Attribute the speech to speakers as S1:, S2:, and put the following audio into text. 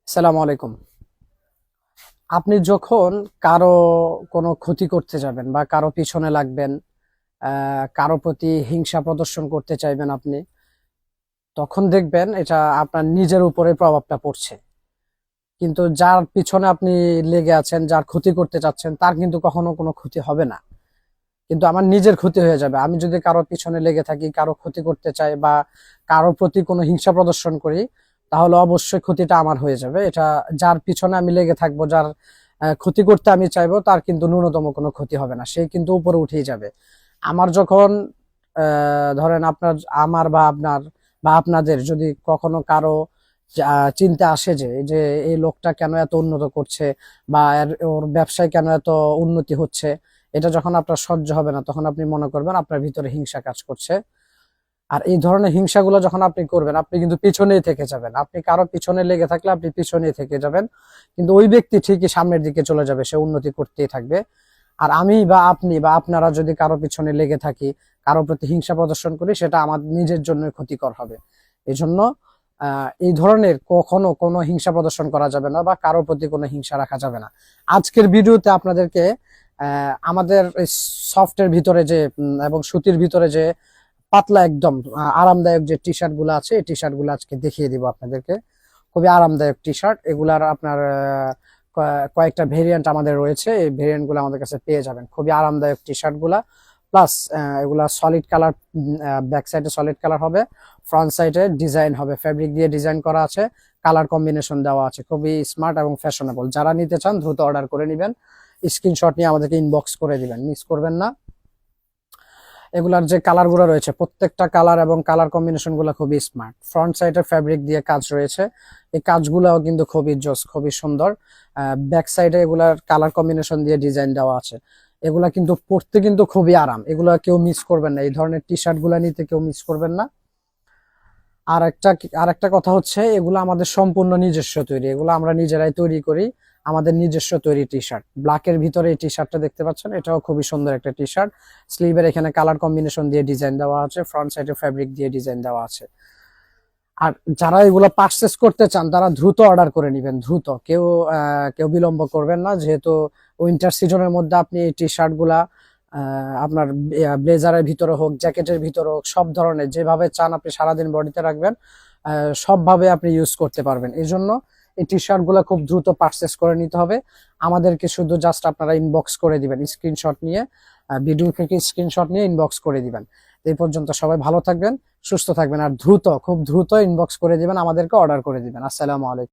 S1: আসসালামু আলাইকুম। আপনি যখন কারো কোনো ক্ষতি করতে যাবেন বা কারো পিছনে লাগবেন, কারো প্রতি হিংসা প্রদর্শন করতে চাইবেন আপনি, তখন দেখবেন এটা আপনার নিজের উপরে প্রভাবটা পড়ছে। কিন্তু যার পিছনে আপনি লেগে আছেন, যার ক্ষতি করতে চাচ্ছেন, তার কিন্তু কখনো কোনো ক্ষতি হবে না। কিন্তু আমার নিজের ক্ষতি হয়ে যাবে। আমি যদি কারো পিছনে লেগে থাকি, কারো ক্ষতি করতে চাই বা কারো প্রতি কোনো হিংসা প্রদর্শন করি, তাহলে অবশ্যই ক্ষতিটা আমার হয়ে যাবে। এটা যার পিছনে আমি লেগে থাকবো, যার ক্ষতি করতে আমি চাইবো, তার কিন্তু ন্যূনতম কোনো ক্ষতি হবে না, সে কিন্তু উপরে উঠেই যাবে। আমার যখন ধরেন আমার বা আপনার বা আপনাদের যদি কখনো কারো চিন্তা আসে যে যে এই লোকটা কেন এত উন্নত করছে বা ওর ব্যবসায় কেন এত উন্নতি হচ্ছে, এটা যখন আপনার সহ্য হবে না, তখন আপনি মনে করবেন আপনার ভিতরে হিংসা কাজ করছে। আর এই ধরনের হিংসাগুলো যখন আপনি করবেন, আপনি কিন্তু পিছনেই থেকে যাবেন। আপনি কারো পিছনে লেগে থাকলে আপনি পিছনেই থেকে যাবেন, কিন্তু ওই ব্যক্তি ঠিকই সামনের দিকে চলে যাবে, সে উন্নতি করতেই থাকবে। আর আমি বা আপনি বা আপনারা যদি কারো পিছনে লেগে থাকি, কারো প্রতি হিংসা প্রদর্শন করি, সেটা আমার নিজের জন্য ক্ষতিকর হবে। এই জন্য এই ধরনের কখনো কোনো হিংসা প্রদর্শন করা যাবে না বা কারোর প্রতি কোনো হিংসা রাখা যাবে না। আজকের ভিডিওতে আপনাদেরকে আমাদের সফটের ভিতরে যে এবং সুতির ভিতরে যে পাতলা একদম আরামদায়ক যে টি শার্ট গুলো আছে, এই টি শার্ট গুলো আজকে দেখিয়ে দিব আপনাদেরকে। খুবই আরামদায়ক টি শার্ট এগুলার। আপনার কয়েকটা ভেরিয়েন্ট আমাদের রয়েছে, এই ভেরিয়েন্ট গুলো আমাদের কাছে পেয়ে যাবেন। খুবই আরামদায়ক টি শার্ট গুলা। প্লাস এগুলা সলিড কালার, ব্যাক সাইডে সলিড কালার হবে, ফ্রন্ট সাইডে ডিজাইন হবে, ফেব্রিক দিয়ে ডিজাইন করা আছে, কালার কম্বিনেশন দেওয়া আছে। খুবই স্মার্ট এবং ফ্যাশনেবল। যারা নিতে চান দ্রুত অর্ডার করে নেবেন, স্ক্রিনশট নিয়ে আমাদেরকে ইনবক্স করে দিবেন, মিস করবেন না। এগুলার যে কালার গুলো রয়েছে, প্রত্যেকটা কালার এবং কালার কম্বিনেশন গুলো খুবই স্মার্ট। ফ্রন্ট সাইডের ফ্যাব্রিক দিয়ে কাজ রয়েছে, এই কাজগুলাও কিন্তু খুবই জোস, খুবই সুন্দর। ব্যাক সাইডে এগুলার কালার কম্বিনেশন দিয়ে ডিজাইন দেওয়া আছে। এগুলা কিন্তু পরতে কিন্তু খুবই আরাম, এগুলা কেউ মিস করবেন না। এই ধরনের টি শার্ট গুলা নিতে কেউ মিস করবেন না। আর একটা কথা হচ্ছে, এগুলো আমাদের সম্পূর্ণ নিজস্ব তৈরি, এগুলো আমরা নিজেরাই তৈরি করি। আমাদের নিজস্ব তৈরি টি শার্ট। ব্ল্যাকের ভিতরে এই টি শার্টটা দেখতে পাচ্ছেন, এটাও খুবই সুন্দর একটা টি শার্ট। স্লিভের এখানে কালার কম্বিনেশন দিয়ে ডিজাইন দেওয়া আছে, ফ্রন্ট সাইডে ফ্যাব্রিক দিয়ে ডিজাইন দেওয়া আছে। আর যারা এগুলো পারচেস করতে চান, তারা দ্রুত অর্ডার করে নেবেন, দ্রুত। কেউ বিলম্ব করবেন না, যেহেতু উইন্টার সিজনের মধ্যে আপনি এই টি শার্ট গুলা আপনার ব্লেজারের ভিতরে হোক, জ্যাকেটের ভিতরে হোক, সব ধরনের যেভাবে চান আপনি সারাদিন বডিতে রাখবেন, সবভাবে আপনি ইউজ করতে পারবেন। এই জন্য এই টি শার্ট গুলা খুব দ্রুত পারচেস করে নিতে হবে। আমাদেরকে শুধু জাস্ট আপনারা ইনবক্স করে দিবেন স্ক্রিনশট নিয়ে, ভিডিও থেকে স্ক্রিনশট নিয়ে ইনবক্স করে দিবেন। এই পর্যন্ত সবাই ভালো থাকবেন, সুস্থ থাকবেন, আর খুব দ্রুত ইনবক্স করে দিবেন, আমাদেরকে অর্ডার করে দিবেন। আসসালামু আলাইকুম।